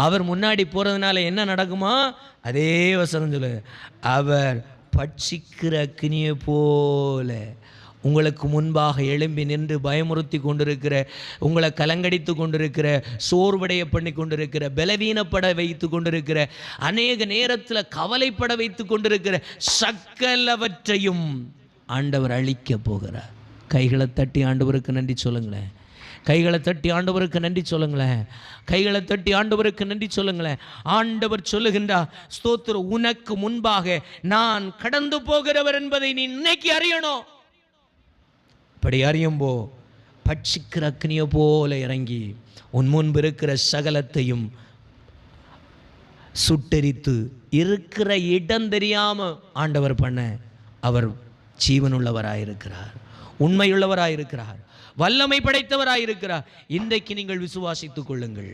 அவர் முன்னாடி போகிறதுனால என்ன நடக்குமா? அதே வசனம் சொல்லு, அவர் பட்சிக்கிற அக்கினியை போல உங்களுக்கு முன்பாக எழும்பி நின்று பயமுறுத்தி கொண்டிருக்கிற, உங்களை கலங்கடித்து கொண்டிருக்கிற, சோர்வடைய பண்ணி கொண்டிருக்கிற, பலவீனப்பட வைத்து கொண்டிருக்கிற, அநேக நேரத்தில் கவலைப்பட வைத்து கொண்டிருக்கிற சகலவற்றையும் ஆண்டவர் அழிக்க போகிறார். கைகளை தட்டி ஆண்டவருக்கு நன்றி சொல்லுங்களேன். கைகளை தட்டி ஆண்டவருக்கு நன்றி சொல்லுங்களேன். கைகளை தட்டி ஆண்டவருக்கு நன்றி சொல்லுங்களேன். ஆண்டவர் சொல்லுகின்றார், ஸ்தோத்திரம், உனக்கு முன்பாக நான் கடந்து போகிறவர் என்பதை நீ இன்னைக்கு அறியணும். இப்படி அறியும்போ பட்சிக்கிற அக்னியை போல இறங்கி உன் முன்பு இருக்கிற சகலத்தையும் சுட்டெரித்து இருக்கிற இடம் தெரியாம ஆண்டவர் பண்ண அவர் ஜீவனுள்ளவராயிருக்கிறார், உண்மையுள்ளவராயிருக்கிறார், வல்லமை படைத்தவராயிருக்கிறார். இன்றைக்கு நீங்கள் விசுவாசித்துக் கொள்ளுங்கள்.